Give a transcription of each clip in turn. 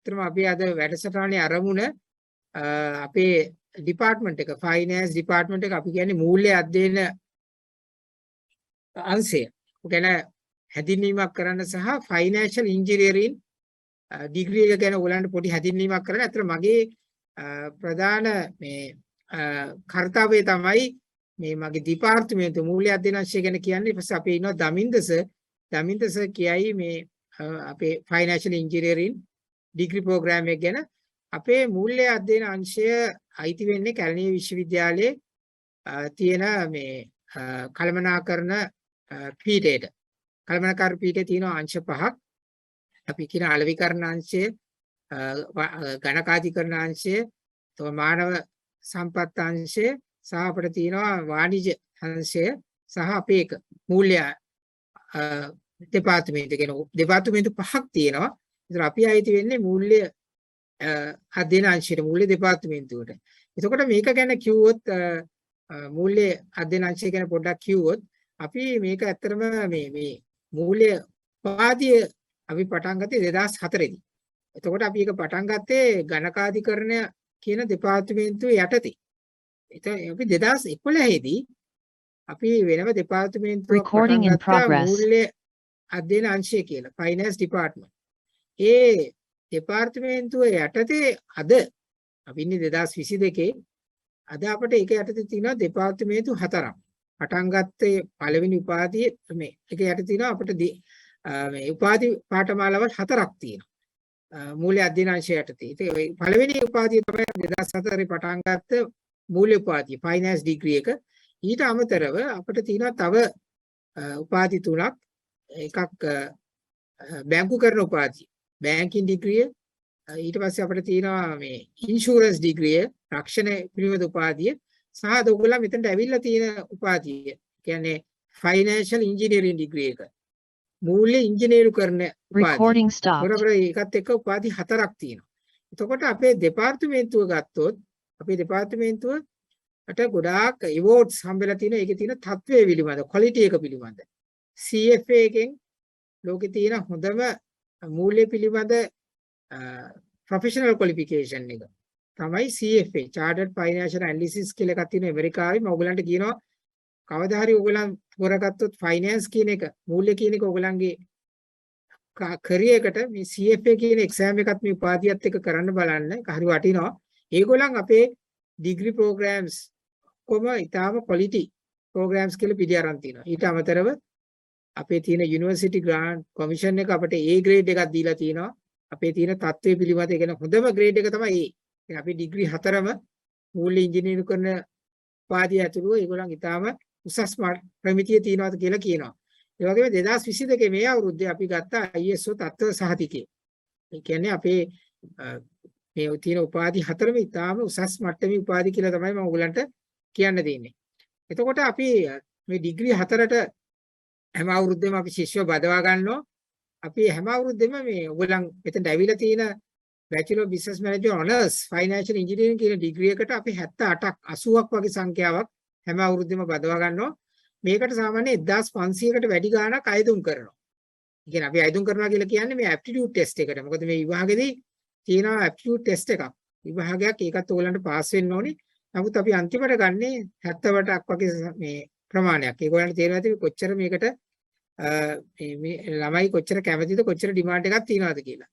ඇත්තටම අපි අද වැඩසටහනේ අරමුණ අපේ ඩිපාර්ට්මන්ට් එක ෆයිනෑන්ස් ඩිපාර්ට්මන්ට් එක අපි කියන්නේ මූල්‍ය අධ්‍යයන අංශය. ගැන හැදින්වීමක් කරන්න සහ ෆයිනෑන්ෂල් ඉන්ජිනියරින් ඩිග්‍රී එක ගැන ඔයගලන්ට පොඩි හැදින්වීමක් කරන්න. ඇත්තට මගේ ප්‍රධාන මේ කාර්යය තමයි මේ මගේ දෙපාර්තමේන්තුව මූල්‍ය අධ්‍යයන අංශය ගැන කියන්නේ. ඊපස්සේ අපේ ඉන්නවා දමින්ද සර් කියයි මේ අපේ ෆයිනෑන්ෂල් ඉන්ජිනියරින් ඩිග්‍රී ප්‍රෝග්‍රෑම් එක ගැන. අපේ මූල්‍ය අධ්‍යයන අංශය අයිති වෙන්නේ කැලණිය විශ්වවිද්‍යාලයේ තියෙන මේ කළමනාකරණ පීඨයට. කළමනාකරණ පීඨයේ තියෙන අංශ පහක්. අපි කියන අලෙවිකරණ අංශය, ගණකාධිකරණ අංශය, මානව සම්පත් අංශය සහ අපිට තියෙනවා වාණිජ්‍ය අංශය සහ අපේ මූල්‍ය දෙපාර්තමේන්තුව කියන දෙපාර්තමේන්තු පහක් තියෙනවා. ඒතර අපි ආйти වෙන්නේ මූල්‍ය අධ්‍යයන අංශයට, මූල්‍ය දෙපාර්තමේන්තුවට. එතකොට මේක ගැන කිව්වොත් මූල්‍ය අධ්‍යයන අංශය ගැන පොඩ්ඩක් කිව්වොත් අපි මේක ඇත්තටම මේ මූල්‍ය උපාධිය අපි පටන් ගත්තේ 2004 දී. එතකොට අපි ඒක පටන් ගත්තේ ගණකාධිකරණ කියන දෙපාර්තමේන්තුව යටතේ. අපි 2011 දී අපි වෙනම දෙපාර්තමේන්තුවක් පටන් ගත්තා මූල්‍ය අධ්‍යයන අංශය කියලා, ෆයිනෑන්ස් ඩිපාර්ට්මන්ට්. ඒ දෙපාර්තමේන්තුව යටතේ අද අපි ඉන්නේ 2022. අද අපිට ඒක යටතේ තියෙනවා දෙපාර්තමේන්තු 4ක්. පටන් ගත්තේ පළවෙනි උපාධිය මේ ඒක යටතේ තියෙනවා අපිට මේ උපාධි පාඨමාලාවල් 4ක් තියෙනවා මූල්‍ය අධ්‍යයන අංශය යටතේ. ඉතින් පළවෙනි උපාධිය තමයි 2004 පටන් ගත්ත මූල්‍ය උපාධිය, ෆයිනෑන්ස් ඩිග්‍රී එක. ඊට අමතරව අපිට තියෙනවා තව උපාධි 3ක්. එකක් බැංකු කරන උපාධිය, බැංකින් ඩිග්‍රිය. ඊට පස්සේ අපිට තියෙනවා මේ ඉන්ෂුරන්ස් ඩිග්‍රිය, රක්ෂණ පිළිබඳ උපාධිය. සහ ඔයගොල්ලෝ මෙතනට ඇවිල්ලා තියෙන උපාධිය කියන්නේ ෆයිනෑන්ෂල් ඉන්ජිනියරින් ඩිග්‍රී එක, මූල්‍ය ඉංජිනේරු කරන උපාධිය. ඒකත් එක්ක උපාධි 4ක් තියෙනවා. එතකොට අපේ දෙපාර්තමේන්තුව ගත්තොත් අපේ දෙපාර්තමේන්තුවට ගොඩාක් ඉවෝඩ්ස් හම්බෙලා තියෙනවා. ඒකේ තියෙන තත්ත්වය පිළිබඳ, ක්වොලිටි එක පිළිබඳ. CFA එකෙන් ලෝකේ තියෙන හොඳම මූල්‍ය පිළිබඳ ප්‍රොෆෙෂනල් ක්වොලිෆිකේෂන් එක තමයි CFA, Chartered Financial Analysis කියලා එකක් තියෙනවා ඇමරිකාවේ. මම ඔයගලන්ට කියනවා කවදා හරි ඔයගලන් හොරගත්තොත් ෆයිනෑන්ස් කියන එක, මූල්‍ය කියන එක ඔයගලන්ගේ කැරියර් එකට මේ CFA කියන එක්සෑම් එකත් මේ උපාධියත් එක්ක කරන්න බලන්න. ඒක හරි වටිනවා. ඒගොල්ලන් අපේ ඩිග්‍රී ප්‍රෝග්‍රෑම්ස් කොම ඊටාම ක්වොලිටි ප්‍රෝග්‍රෑම්ස් කියලා පිළි අරන් තිනවා. ඊට අමතරව අපේ තියෙන යුනිවර්සිටි ග්‍රාන්ට් කොමිෂන් එක අපිට A grade එකක් දීලා තිනවා. අපේ තියෙන තත්ත්වය පිළිබඳ කියන හොඳම ග්‍රේඩ් එක තමයි A. අපි ඩිග්‍රී 4ම මූල්‍ය ඉංජිනේරු කරන උපාධිය ඇතුළු ඒගොල්ලන් ඊටාම උසස් ප්‍රමිතිය තියනවාද කියලා කියනවා. ඒ වගේම 2022 මේ අවුරුද්දේ අපි ගත්ත ISO තත්ත්ව සහතිකය. ඒ කියන්නේ අපේ මේ තියෙන උපාධි 4ම ඊටාම උසස් මට්ටමේ උපාධි කියලා තමයි මම ඔයගලන්ට කියන්න දෙන්නේ. එතකොට අපි මේ ඩිග්‍රී 4ට හැම අවුරුද්දෙම අපි ශිෂ්‍යව බදවා ගන්නවා. අපි හැම අවුරුද්දෙම මේ ඔයගලන් මෙතනට ඇවිල්ලා තියෙන Bachelor of Business Management Honours Financial Engineering කියන ඩිග්‍රී එකට අපි 78ක් 80ක් වගේ සංඛ්‍යාවක් හැම අවුරුද්දෙම බදවා ගන්නවා. මේකට සාමාන්‍ය 1500කට වැඩි ගාණක් අයදුම් කරනවා. ඒ කියන්නේ අපි අයදුම් කරනවා කියලා කියන්නේ මේ aptitude test එකට. මොකද මේ විභාගෙදී තියෙනවා aptitude test එකක්. විභාගයක් ඒකත් ඔයගලන්ට පාස් වෙන්න ඕනේ. නමුත් අපි අන්තිමට ගන්නේ 78ක් වගේ මේ ප්‍රමාණයක්. ඒගොල්ලන්ට තේරෙනවා ඇති කොච්චර මේකට මේ ළමයි කොච්චර කැමතිද, කොච්චර ඩිමාන්ඩ් එකක් තියනවාද කියලා.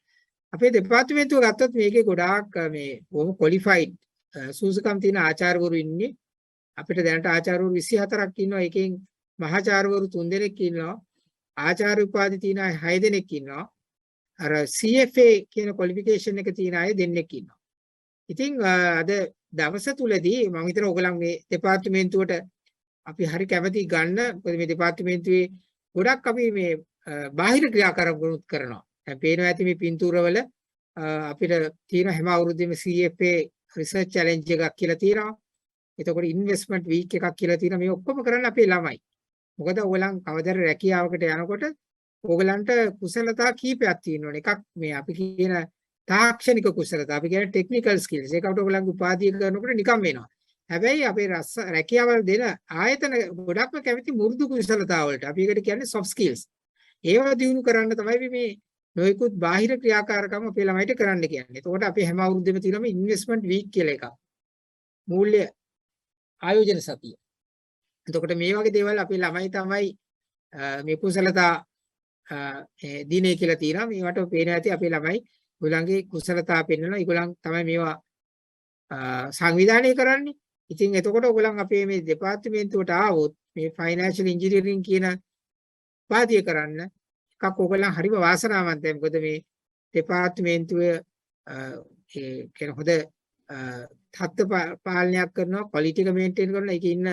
අපේ දෙපාර්තමේන්තුව ගත්තොත් මේකේ ගොඩාක් මේ බොහොම ක්වොලිෆයිඩ් සූසුකම් තියෙන ආචාර්යවරු ඉන්නේ. අපිට දැනට ආචාර්යවරු 24ක් ඉන්නවා. ඒකෙන් මහාචාර්යවරු 3 දෙනෙක් ඉන්නවා. ආචාර්ය උපාධි තියෙන අය 6 දෙනෙක් ඉන්නවා. අර CFA කියන ක්වොලිෆිකේෂන් එක තියෙන අය දෙන්නෙක් ඉන්නවා. ඉතින් අද දවස තුලදී මම හිතනවා ඔයගලන් මේ දෙපාර්තමේන්තුවට අපි හරි කැමති ගන්න. මොකද මේ දෙපාර්තමේන්තුවේ ගොඩක් අපි මේ බාහිර ක්‍රියාකාරකම් කරනවා. දැන් පේනවා ඇති මේ පින්තූරවල අපිට තියෙන හැම අවුරුද්දෙම CFA රිසර්ච් චැලෙන්ජ් එකක් කියලා තියෙනවා. එතකොට ඉන්වෙස්ට්මන්ට් වීක් එකක් කියලා තියෙනවා. මේ ඔක්කොම කරන්නේ අපේ ළමයි. මොකද ඔයගලන් කවදාද රැකියාවකට යනකොට ඕගලන්ට කුසලතා කීපයක් තියෙනවනේ. එකක් මේ අපි කියන තාක්ෂණික කුසලතා, අපි කියන ටෙක්නිකල් ස්කිල්ස්. ඒකට ඔයගලන්ගේ උපාධිය කරනකොට නිකම් වෙනවා. හැබැයි අපේ රැකියාවල් දෙන ආයතන ගොඩක්ම කැමති මුරුදු කුසලතා වලට. අපි ඒකට කියන්නේ soft skills. ඒවා දිනු කරන්න තමයි මේ නොයෙකුත් බාහිර ක්‍රියාකාරකම් අපේ ළමයිට කරන්න කියන්නේ. එතකොට අපි හැම අවුරුද්දෙම තියෙනම ඉන්වෙස්ට්මන්ට් වීක් කියලා එකක්. මූල්‍ය ආයෝජන සතිය. එතකොට මේ වගේ දේවල් අපේ ළමයි තමයි මේ කුසලතා දිනේ කියලා තියෙනවා. මේවට පේන ඇති අපේ ළමයි ඒගොල්ලන්ගේ කුසලතා පෙන්වනවා. ඒගොල්ලන් තමයි මේවා සංවිධානය කරන්නේ. ඉතින් එතකොට ඔයගොල්ලන් අපේ මේ දෙපාර්තමේන්තුවට ආවොත් මේ ෆයිනෑන්ෂල් ඉන්ජිනියරින් කියන පාඩිය කරන්න එකක් ඔයගොල්ලන් හරිම වාසනාවන්තයි. මොකද මේ දෙපාර්තමේන්තුවේ ඒ කියන හොඳ තත්ත්ව පාලනයක් කරනවා, ක්වොලිටි එක මේන්ටේන් කරනවා. ඒකේ ඉන්න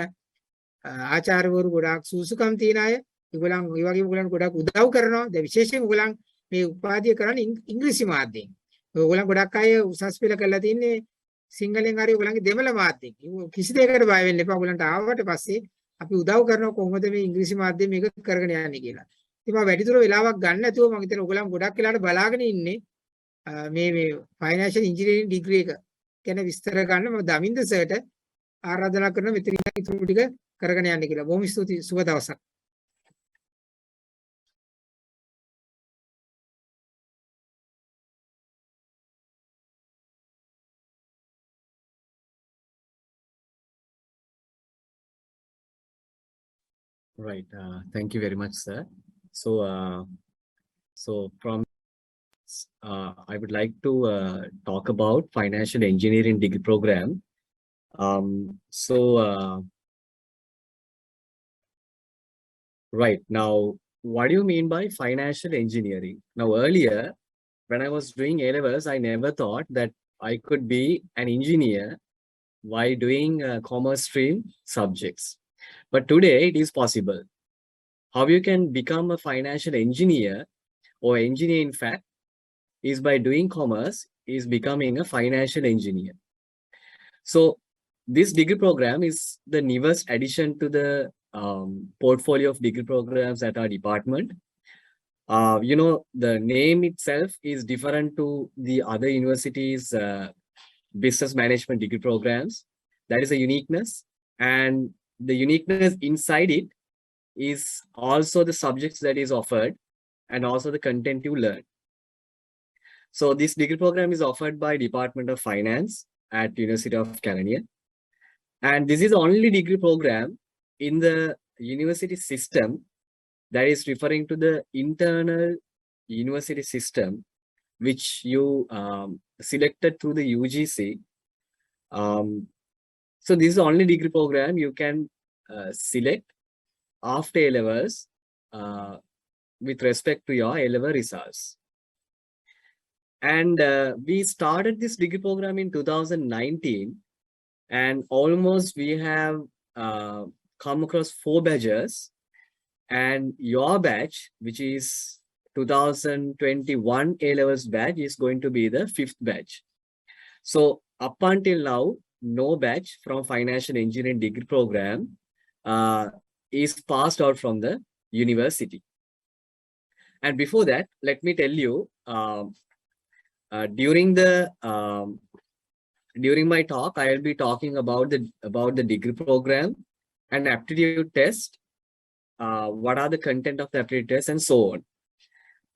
ආචාර්යවරු ගොඩාක් සූසුකම් තියන අය. ඒගොල්ලන් ඒ වගේම ඔයගොල්ලන් ගොඩාක් උදව් කරනවා. දැන් විශේෂයෙන් ඔයගොල්ලන් මේ උපාධිය කරන්නේ ඉංග්‍රීසි මාධ්‍යයෙන්. ඔයගොල්ලන් ගොඩක් අය උසස් පෙළ කරලා තින්නේ සිංහලෙන් හරි ඔයගොල්ලන්ගේ දෙමළ මාධ්‍යයෙන්. කිසි දෙයකට බය වෙන්න එපා. ඔයගොල්ලන්ට ආවට පස්සේ අපි උදව් කරනවා කොහොමද මේ ඉංග්‍රීසි මාධ්‍යයෙන් මේක කරගෙන යන්නේ කියලා. ඉතින් මම වැඩිදුර වෙලාවක් ගන්න නැතුව මම හිතන ඔයගොල්ලන් ගොඩක් වෙලාවට බලාගෙන ඉන්නේ මේ ෆයිනෑන්ෂල් ඉන්ජිනියරින් ඩිග්‍රී එක ගැන විස්තර ගන්න. මම දමින්ද සර්ට ආරාධනා කරනවා මෙතන ඉතුරු ටික කරගෙන යන්න කියලා. බොහොම ස්තුතියි. සුබ දවසක්. Right. Thank you very much, sir. So from I would like to talk about financial engineering degree program. Right now, what do you mean by financial engineering? Now, earlier, when I was doing A-levels, I never thought that I could be an engineer while doing commerce stream subjects. But today it is possible. How you can become a financial engineer or engineer in fact is by doing commerce is becoming a financial engineer. So this degree program is the newest addition to the portfolio of degree programs at our department. You know, the name itself is different to the other universities' business management degree programs. That is a uniqueness, and the uniqueness inside it is also the subjects that is offered and also the content you learn. So this degree program is offered by Department of Finance at University of Kelaniya. And this is the only degree program in the university system that is referring to the internal university system, which you selected through the UGC. So this is the only degree program you can select after A-levels with respect to your A-level results. And we started this degree program in 2019, and almost we have come across 4 batches, and your batch, which is 2021 A-levels batch, is going to be the 5th batch. So up until now, no batch from financial engineering degree program is passed out from the university. And before that, let me tell you, during my talk, I will be talking about the degree program and aptitude test, what are the content of the aptitude test, and so on.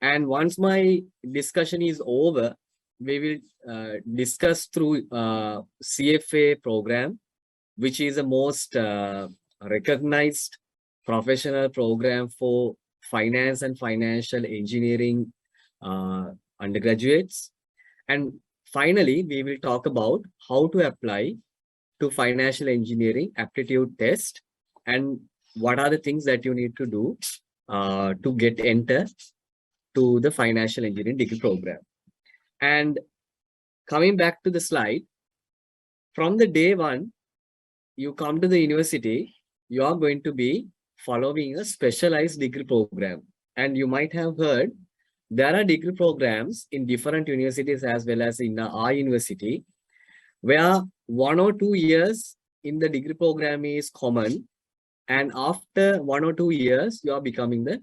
And once my discussion is over, we will discuss through CFA program, which is the most recognized professional program for finance and financial engineering undergraduates. And finally, we will talk about how to apply to financial engineering aptitude test and what are the things that you need to do to get enter to the financial engineering degree program. And coming back to the slide, from the day one, you come to the university, you are going to be following a specialized degree program. And you might have heard there are degree programs in different universities as well as in our university, where 1 or 2 years in the degree program is common. And after 1 or 2 years, you are becoming the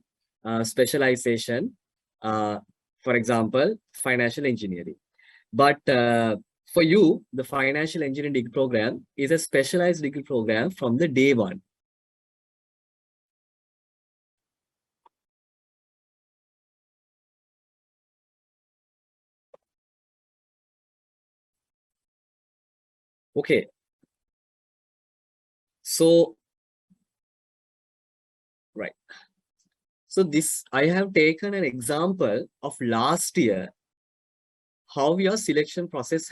specialization, for example, financial engineering. But for you, the financial engineering degree program is a specialized degree program from the day one. Okay. So, right. So this, I have taken an example of last year, how your selection process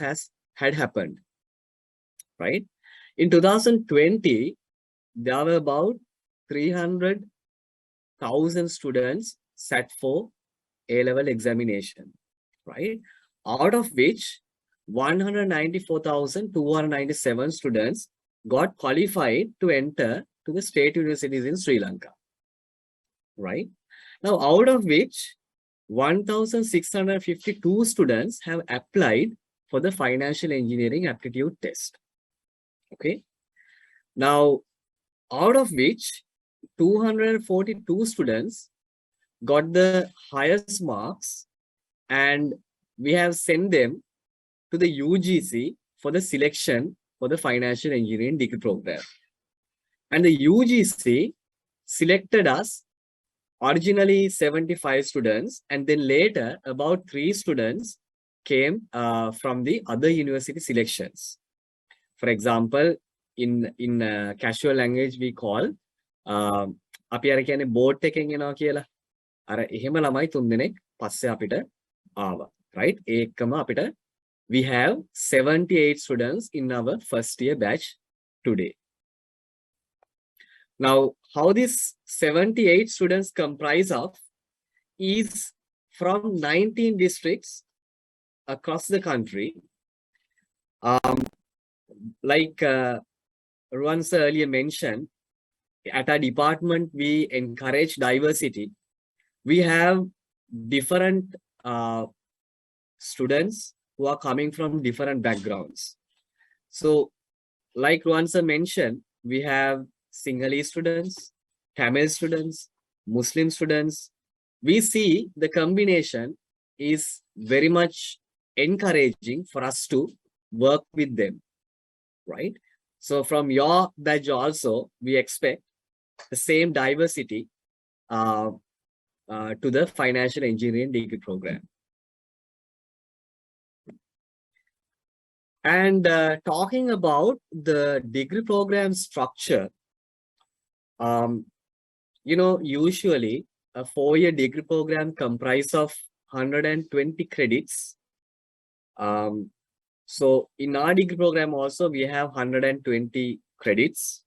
had happened, right? In 2020, there were about 300,000 students sat for A-level examination, right? Out of which 194,297 students got qualified to enter to the state universities in Sri Lanka, right? Now, out of which 1,652 students have applied for the financial engineering aptitude test. Okay. Now, out of which 242 students got the highest marks, and we have sent them to the UGC for the selection for the financial engineering degree program. And the UGC selected us, originally 75 students, and then later about 3 students came from the other university selections. For example, in casual language we call අපි අර කියන්නේ board එකෙන් එනවා කියලා. අර එහෙම ළමයි 3 දෙනෙක් පස්සේ අපිට ආවා. right? ඒකම අපිට we have 78 students in our first year batch today. Now, how this 78 students comprise of is from 19 districts across the country. Like Ruwan sir earlier mentioned, at our department, we encourage diversity. We have different students who are coming from different backgrounds. So, like Ruwan sir mentioned, we have Sinhalese students, Tamil students, Muslim students. We see the combination is very much encouraging for us to work with them, right? So from your batch also, we expect the same diversity to the financial engineering degree program. And talking about the degree program structure, you know, usually a 4-year degree program comprises of 120 credits. So in our degree program also, we have 120 credits.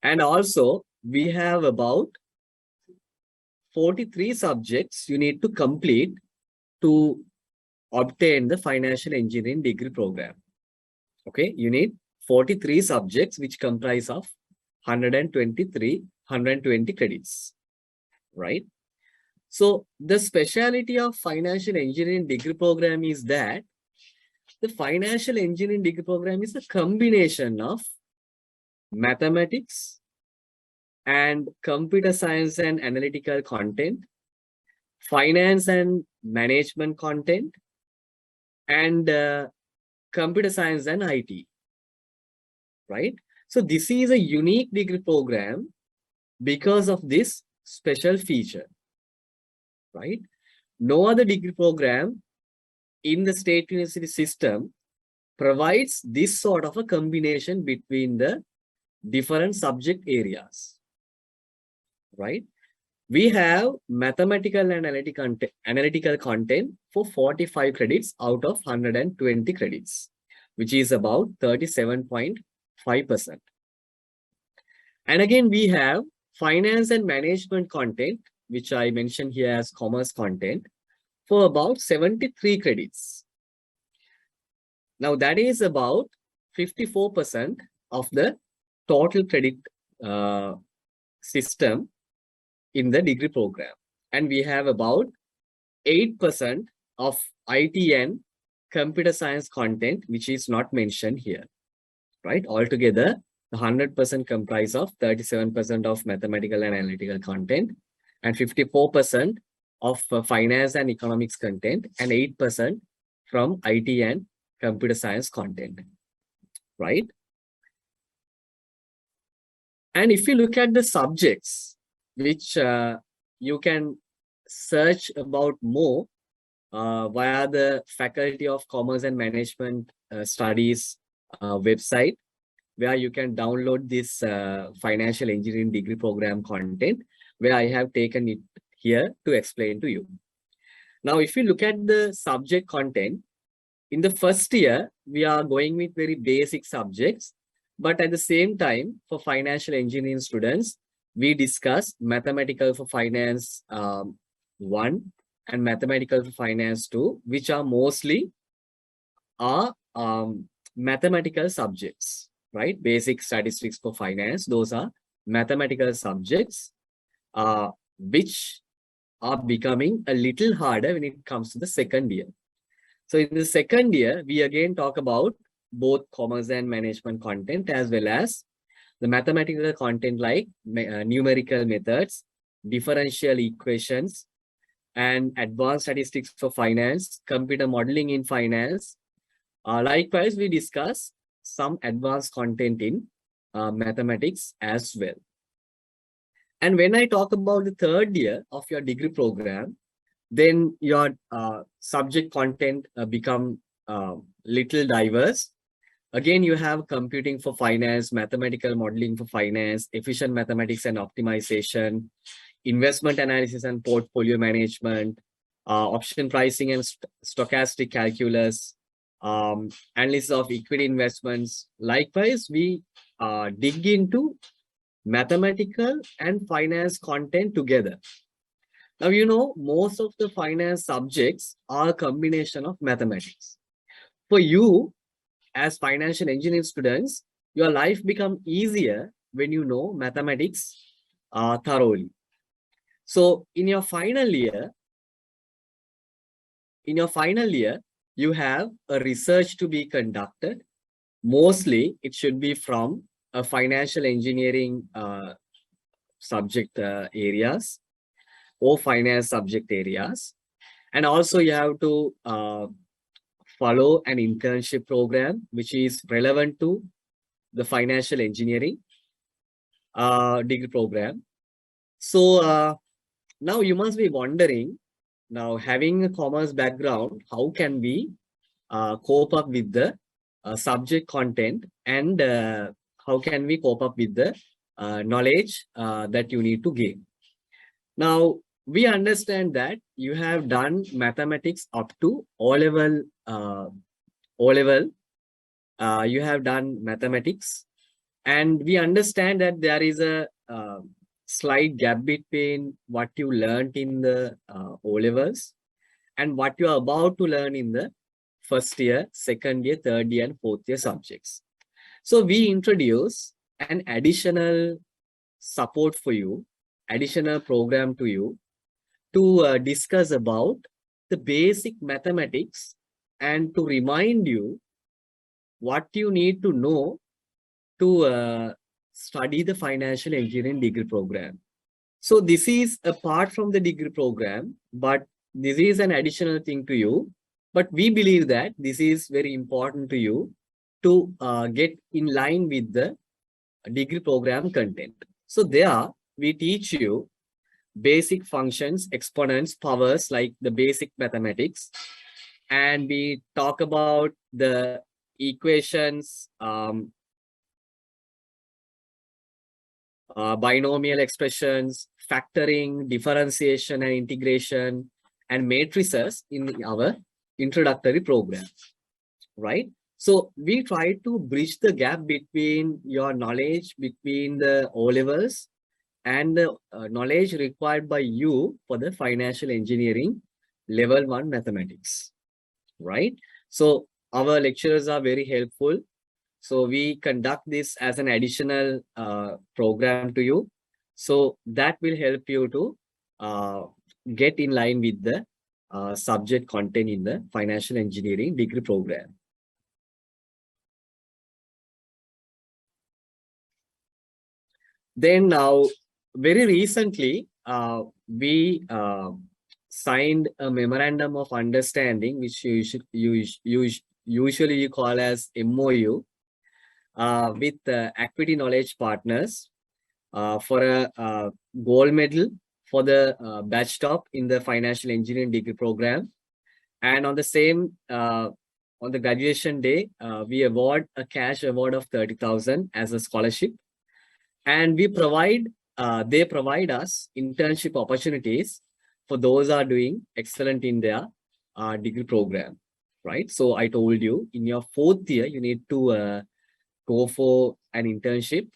And also we have about 43 subjects you need to complete to obtain the financial engineering degree program. Okay, you need 43 subjects which comprise of 120 credits, right? So the speciality of financial engineering degree program is that the financial engineering degree program is a combination of mathematics and computer science and analytical content, finance and management content, and computer science and IT, right? So this is a unique degree program because of this special feature, right? No other degree program in the state university system provides this sort of a combination between the different subject areas, right? We have mathematical and analytical content for 45 credits out of 120 credits, which is about 37.5%. And again, we have finance and management content, which I mentioned here as commerce content, for about 73 credits. Now that is about 54% of the total credit system in the degree program. And we have about 8% of IT and computer science content, which is not mentioned here, right? Altogether, the 100% comprise of 37% of mathematical and analytical content, and 54% of finance and economics content, and 8% from IT and computer science content, right? And if you look at the subjects, which you can search about more via the Faculty of Commerce and Management Studies website where you can download this financial engineering degree program content, where I have taken it here to explain to you. Now, if you look at the subject content, in the first year, we are going with very basic subjects, but at the same time, for financial engineering students, we discuss mathematical for finance 1 and mathematical for finance 2, which are mostly mathematical subjects, right? Basic statistics for finance, those are mathematical subjects, which are becoming a little harder when it comes to the second year. So in the second year, we again talk about both commerce and management content, as well as the mathematical content like numerical methods, differential equations, and advanced statistics for finance, computer modeling in finance. Likewise, we discuss some advanced content in mathematics as well. And when I talk about the third year of your degree program, then your subject content become little diverse. Again, you have computing for finance, mathematical modeling for finance, efficient mathematics and optimization, investment analysis and portfolio management, option pricing and stochastic calculus, analysis of equity investments. Likewise, we dig into mathematical and finance content together. Now, you know, most of the finance subjects are a combination of mathematics. For you, as financial engineering students, your life becomes easier when you know mathematics thoroughly. So in your final year, you have a research to be conducted. Mostly, it should be from a financial engineering subject areas or finance subject areas. And also you have to follow an internship program, which is relevant to the financial engineering degree program. So now you must be wondering, now having a commerce background, how can we cope up with the subject content, and how can we cope up with the knowledge that you need to gain? Now, we understand that you have done mathematics up to O-level. You have done mathematics, and we understand that there is a slight gap between what you learned in the O-levels and what you are about to learn in the first year, second year, third year, and fourth year subjects. So we introduce an additional support for you, additional program to you, to discuss about the basic mathematics and to remind you what you need to know to study the financial engineering degree program. So this is apart from the degree program, but this is an additional thing to you. But we believe that this is very important to you to get in line with the degree program content. So there we teach you basic functions, exponents, powers, like the basic mathematics. And we talk about the equations, binomial expressions, factoring, differentiation and integration, and matrices in our introductory program, right? So we try to bridge the gap between your knowledge between the O-levels and the knowledge required by you for the financial engineering level 1 mathematics, right? So our lecturers are very helpful. So we conduct this as an additional program to you. So that will help you to get in line with the subject content in the financial engineering degree program. Then now, very recently, we signed a memorandum of understanding, which usually you call as MOU, with Equity Knowledge Partners for a gold medal for the batch top in the financial engineering degree program. And on the same on the graduation day, we award a cash award of 30,000 as a scholarship, and they provide us internship opportunities for those who are doing excellent in their degree program, right? So I told you in your 4th year, you need to go for an internship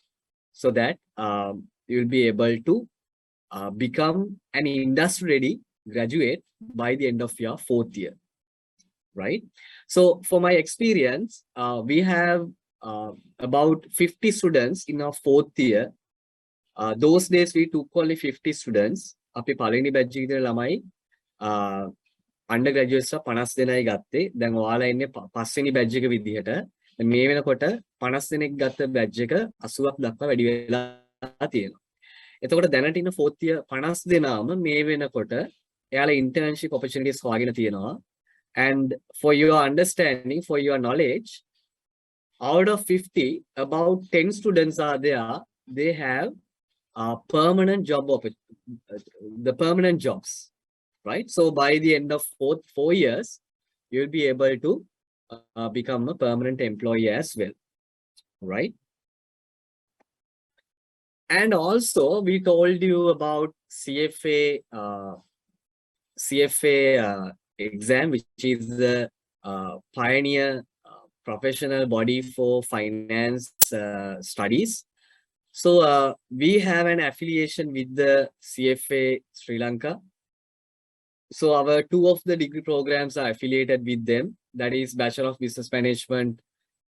so that you'll be able to become an industry-ready graduate by the end of your 4th year, right? So for my experience, we have about 50 students in our 4th year. Those days we took only 50 students. අපි පළවෙනි batch එකේ ඉඳලා ළමයි undergraduates 50 දෙනයි ගත්තේ. දැන් ඔයාලා ඉන්නේ පස්වෙනි බැච් එක විදිහට. මේ වෙනකොට 50 දෙනෙක් ගත්ත බැච් එක 80ක් දක්වා වැඩි වෙලා තියෙනවා. එතකොට දැනට ඉන්න 4th year 50 දෙනාම මේ වෙනකොට එයාලා internship opportunities හොයාගෙන තියෙනවා. And for your understanding, for your knowledge, out of 50, about 10 students are there. They have permanent the permanent jobs, right? So by the end of 4 years, you'll be able to become a permanent employee as well, right? And also we told you about CFA exam, which is the pioneer professional body for finance studies. So we have an affiliation with the CFA Sri Lanka. So our 2 of the degree programs are affiliated with them. That is Bachelor of Business Management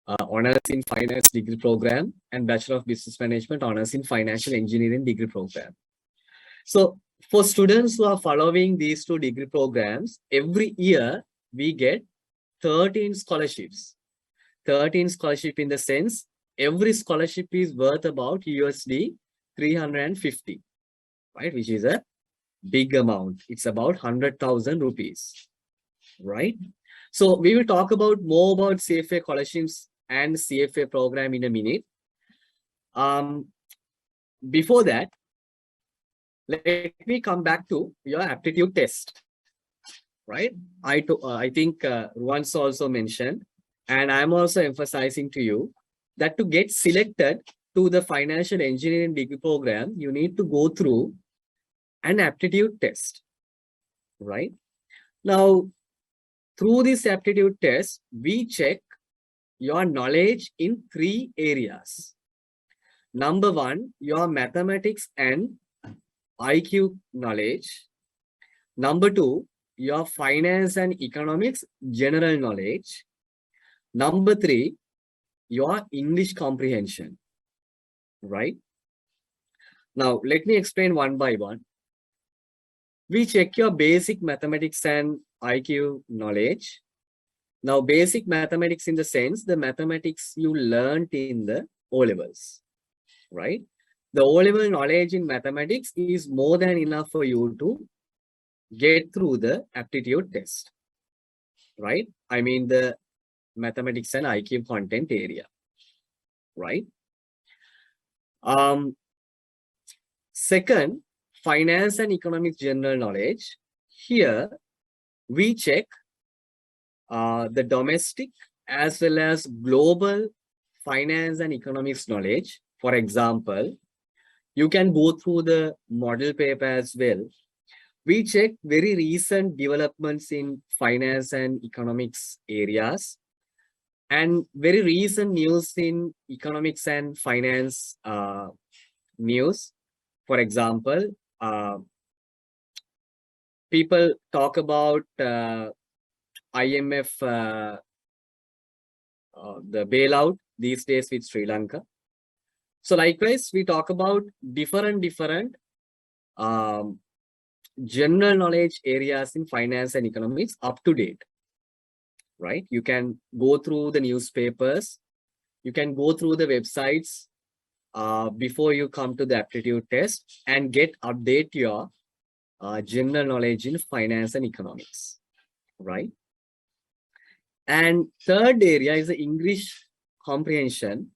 Honours in Finance degree program and Bachelor of Business Management Honours in Financial Engineering degree program. So for students who are following these 2 degree programs, every year we get 13 scholarships. 13 scholarship in the sense, every scholarship is worth about USD 350, right? Which is a big amount. It's about 100,000 rupees, right? So we will talk about more about CFA scholarships and CFA program in a minute. Before that, let me come back to your aptitude test, right? I think Ruwan's also mentioned, and I'm also emphasizing to you that to get selected to the financial engineering degree program, you need to go through an aptitude test, right? Now, through this aptitude test, we check your knowledge in 3 areas. Number 1, your mathematics and IQ knowledge. Number 2, your finance and economics general knowledge. Number 3, your English comprehension, right? Now, let me explain one by one. We check your basic mathematics and IQ knowledge. Now, basic mathematics in the sense, the mathematics you learned in the O-levels, right? The O-level knowledge in mathematics is more than enough for you to get through the aptitude test, right? I mean the mathematics and IQ content area, right? Second, finance and economics general knowledge. Here we check the domestic as well as global finance and economics knowledge. For example, you can go through the model paper as well. We check very recent developments in finance and economics areas and very recent news in economics and finance news. For example, people talk about IMF, the bailout these days with Sri Lanka. So likewise, we talk about different general knowledge areas in finance and economics up to date, right? You can go through the newspapers, you can go through the websites before you come to the aptitude test and get update your general knowledge in finance and economics, right? And third area is the English comprehension.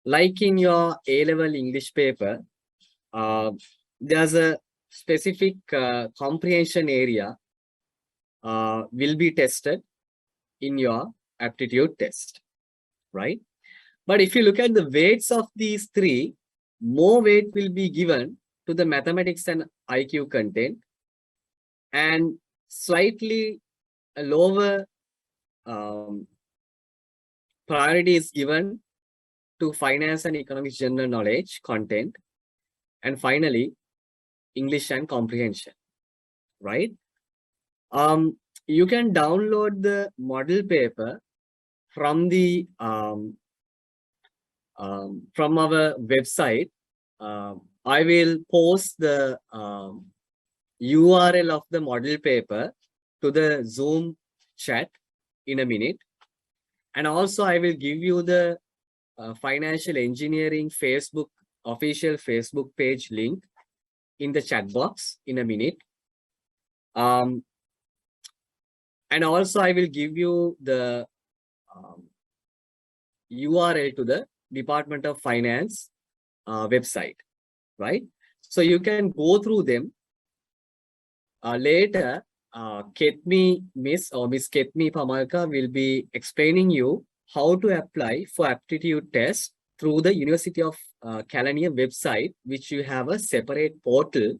Like in your A-level English paper, there's a specific comprehension area will be tested in your aptitude test, right? But if you look at the weights of these three, more weight will be given to the mathematics and IQ content, and slightly a lower priority is given to finance and economics general knowledge content, and finally English and comprehension, right? You can download the model paper from the from our website. I will post the URL of the model paper to the Zoom chat in a minute, and also I will give you the financial engineering official Facebook page link in the chat box in a minute. And also I will give you the URL to the Department of Finance website, right? So you can go through them. Later, Miss Ketmi Pamalka will be explaining you how to apply for aptitude test through the University of Kelaniya website, which you have a separate portal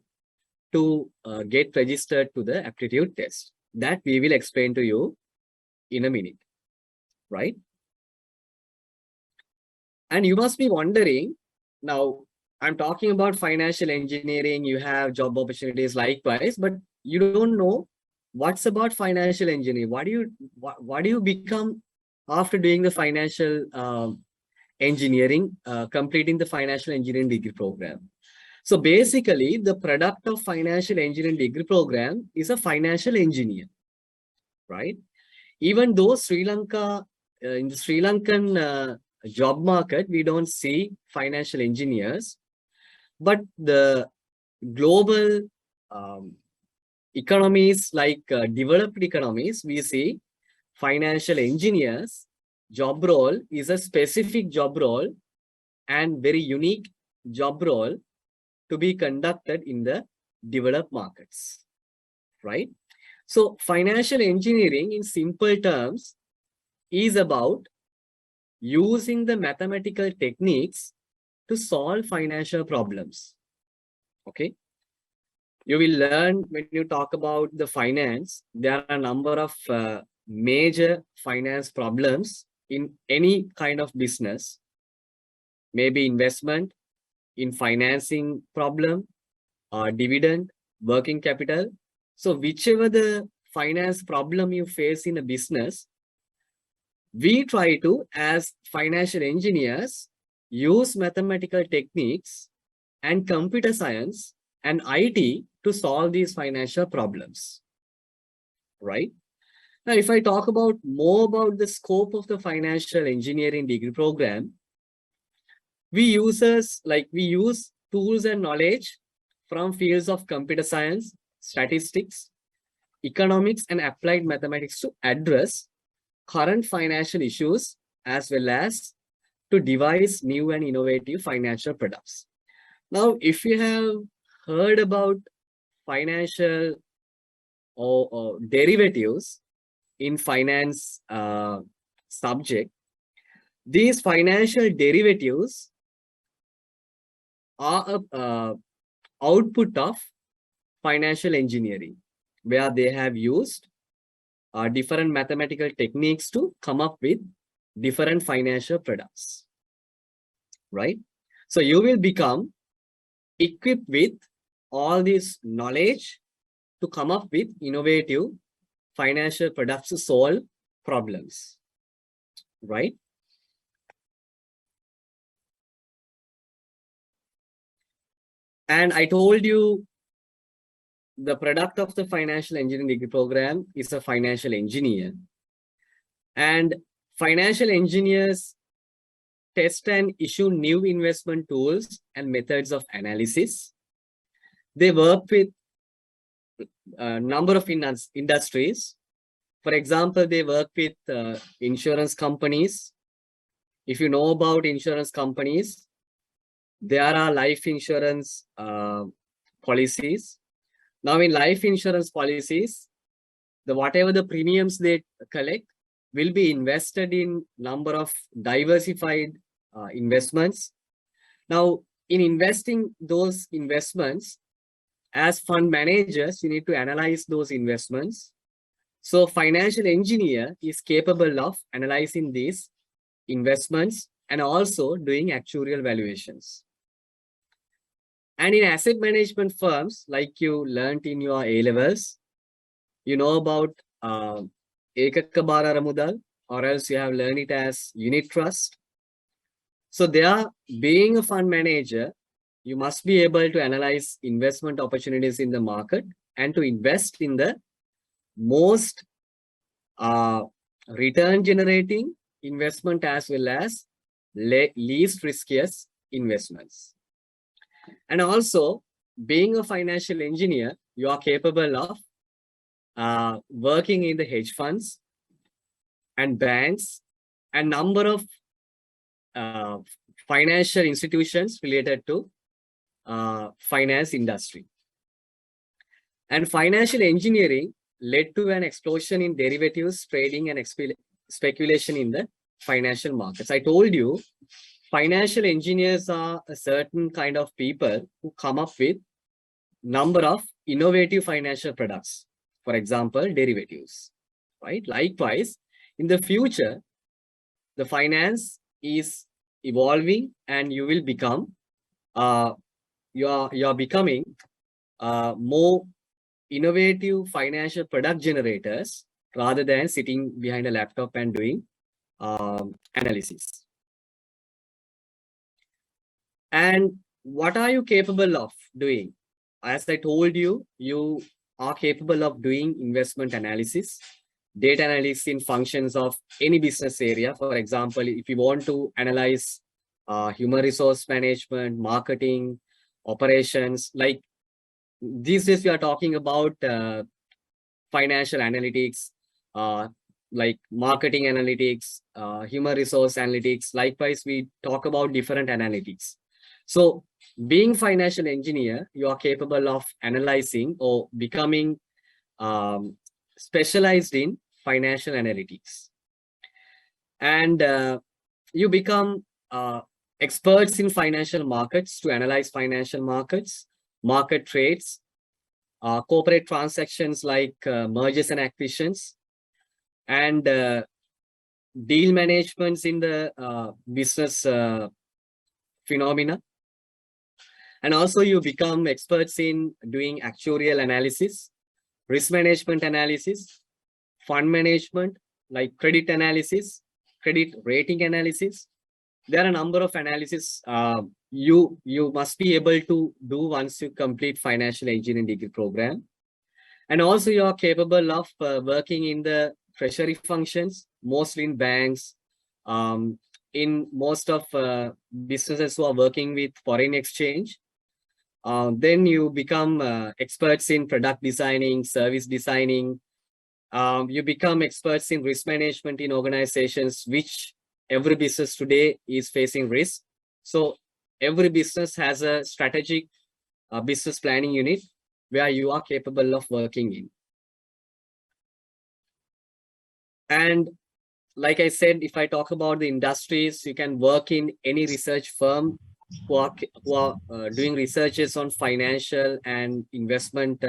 to get registered to the aptitude test. That we will explain to you in a minute, right? And you must be wondering, now I'm talking about financial engineering, you have job opportunities likewise, but you don't know what's about financial engineering. What do you become after doing the financial engineering, completing the financial engineering degree program? So basically, the product of financial engineering degree program is a financial engineer, right? Even though Sri Lanka, in the Sri Lankan job market, we don't see financial engineers, but the global economies, like developed economies, we see financial engineers job role is a specific job role and very unique job role to be conducted in the developed markets, right? So financial engineering in simple terms is about using the mathematical techniques to solve financial problems. Okay. You will learn when you talk about the finance, there are a number of major finance problems in any kind of business, maybe investment, in financing problem, dividend, working capital. So whichever the finance problem you face in a business, we try to, as financial engineers, use mathematical techniques and computer science and IT to solve these financial problems, right? Now, if I talk about more about the scope of the financial engineering degree program, we use tools and knowledge from fields of computer science, statistics, economics, and applied mathematics to address current financial issues, as well as to devise new and innovative financial products. Now, if you have heard about financial or derivatives in finance subject, these financial derivatives are a output of financial engineering, where they have used different mathematical techniques to come up with different financial products, right? So you will become equipped with all this knowledge to come up with innovative financial products to solve problems, right? And I told you the product of the financial engineering degree program is a financial engineer. And financial engineers test and issue new investment tools and methods of analysis. They work with a number of industries. For example, they work with insurance companies. If you know about insurance companies, there are life insurance policies. Now, in life insurance policies, whatever the premiums they collect, will be invested in number of diversified investments. Now, in investing those investments, as fund managers, you need to analyze those investments. So financial engineer is capable of analyzing these investments and also doing actuarial valuations. And in asset management firms, like you learned in your A-levels, you know about Ekaka Mudal, or else you have learned it as unit trust. So there, being a fund manager, you must be able to analyze investment opportunities in the market and to invest in the most return generating investment as well as least riskiest investments. And also, being a financial engineer, you are capable of working in the hedge funds and banks and number of financial institutions related to finance industry. And financial engineering led to an explosion in derivatives trading and speculation in the financial markets. I told you, financial engineers are a certain kind of people who come up with number of innovative financial products. For example, derivatives, right? Likewise, in the future, the finance is evolving and you will become, you are becoming more innovative financial product generators rather than sitting behind a laptop and doing analysis. And what are you capable of doing? As I told you, you are capable of doing investment analysis, data analysis in functions of any business area. For example, if you want to analyze human resource management, marketing, operations, like these days we are talking about financial analytics, like marketing analytics, human resource analytics. Likewise, we talk about different analytics. So being financial engineer, you are capable of analyzing or becoming specialized in financial analytics. And you become experts in financial markets to analyze financial markets, market trades, corporate transactions like mergers and acquisitions, and deal managements in the business phenomena. And also you become experts in doing actuarial analysis, risk management analysis, fund management, like credit analysis, credit rating analysis. There are a number of analysis you must be able to do once you complete financial engineering degree program. And also you are capable of working in the treasury functions, mostly in banks, in most of businesses who are working with foreign exchange. Then you become experts in product designing, service designing. You become experts in risk management in organizations, which every business today is facing risk. So every business has a strategic business planning unit where you are capable of working in. And like I said, if I talk about the industries, you can work in any research firm who are doing researches on financial and investment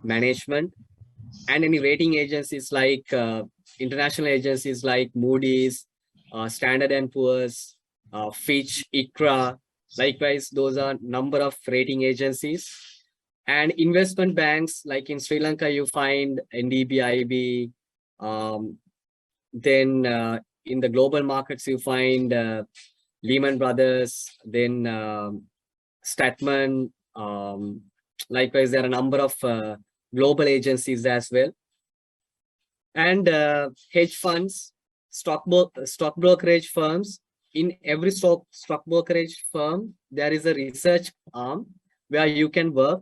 management, and any rating agencies like international agencies like Moody's, Standard & Poor's, Fitch, ICRA. Likewise, those are number of rating agencies. And investment banks, like in Sri Lanka, you find NDB, IB. Then in the global markets, you find Lehman Brothers, then Statman. Likewise, there are a number of global agencies as well. And hedge funds, stock brokerage firms. In every stock brokerage firm, there is a research arm where you can work.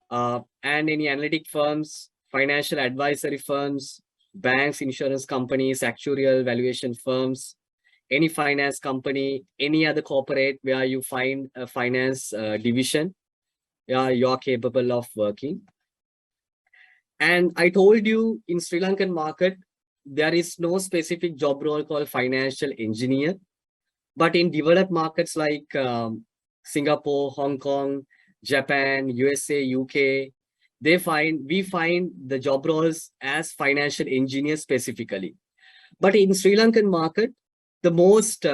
And any analytic firms, financial advisory firms, banks, insurance companies, actuarial valuation firms, any finance company, any other corporate where you find a finance division, you are capable of working. And I told you in Sri Lankan market, there is no specific job role called financial engineer. But in developed markets like Singapore, Hong Kong, Japan, USA, UK, we find the job roles as financial engineers specifically. But in Sri Lankan market, the most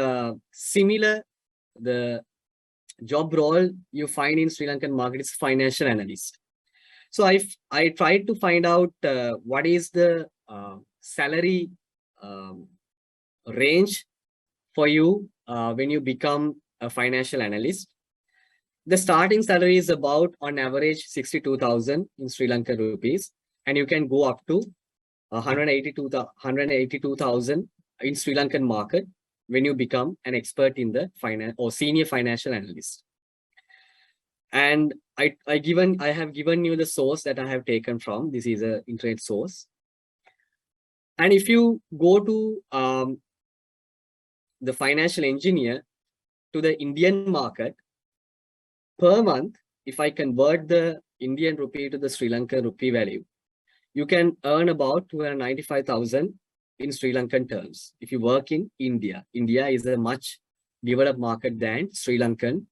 similar the job role you find in Sri Lankan market is financial analyst. So I tried to find out what is the salary range for you when you become a financial analyst. The starting salary is about on average 62,000 in Sri Lankan rupees, and you can go up to 182,000 in Sri Lankan market when you become an expert in the finance or senior financial analyst. And I have given you the source that I have taken from. This is an internet source. And if you go to the financial engineer to the Indian market, per month, if I convert the Indian rupee to the Sri Lankan rupee value, you can earn about 295,000 in Sri Lankan terms. If you work in India, India is a much developed market than Sri Lankan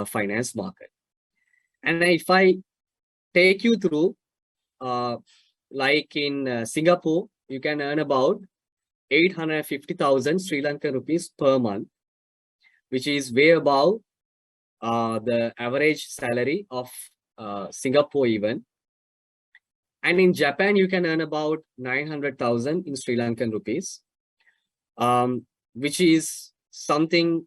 finance market. And if I take you through, like in Singapore, you can earn about 850,000 Sri Lankan rupees per month, which is way above the average salary of Singapore even. And in Japan, you can earn about 900,000 in Sri Lankan rupees, which is something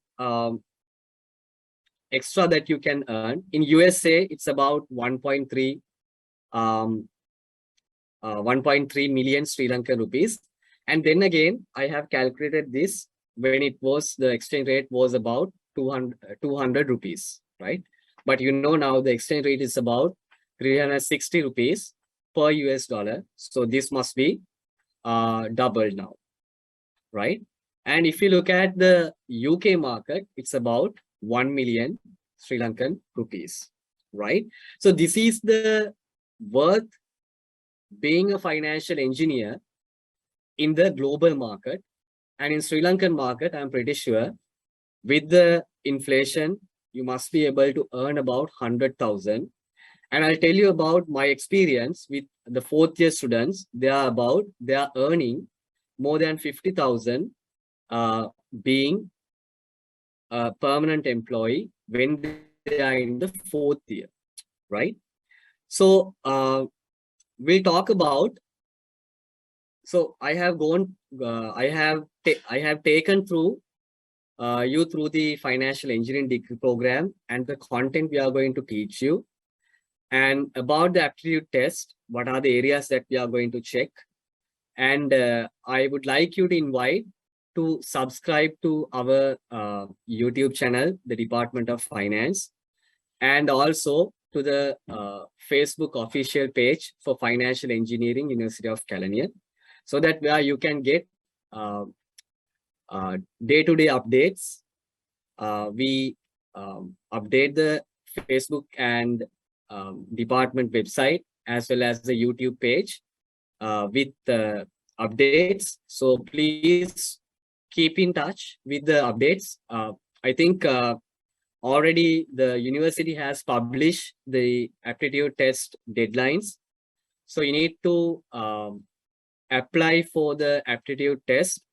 extra that you can earn. In USA, it's about 1.3 million Sri Lankan rupees. And then again, I have calculated this when it was, the exchange rate was about 200 rupees, right? But you know now the exchange rate is about 360 rupees per US dollar. So this must be doubled now, right? And if you look at the UK market, it's about 1 million Sri Lankan rupees, right? So this is the worth being a financial engineer in the global market. And in Sri Lankan market, I'm pretty sure with the inflation, you must be able to earn about 100,000. And I'll tell you about my experience with the fourth year students. They are earning more than 50,000 being a permanent employee when they are in the fourth year, right? So we'll talk about. So I have gone. I have taken through you through the financial engineering degree program and the content we are going to teach you, and about the aptitude test. What are the areas that we are going to check? And I would like you to invite to subscribe to our YouTube channel, the Department of Finance, and also to the Facebook official page for Financial Engineering, University of Kelaniya, so that where you can get day-to-day updates. We update the Facebook and department website as well as the YouTube page with updates. So please keep in touch with the updates. I think already the university has published the aptitude test deadlines. So you need to apply for the aptitude test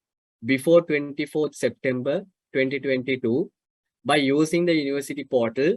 before 24th September 2022 by using the university portal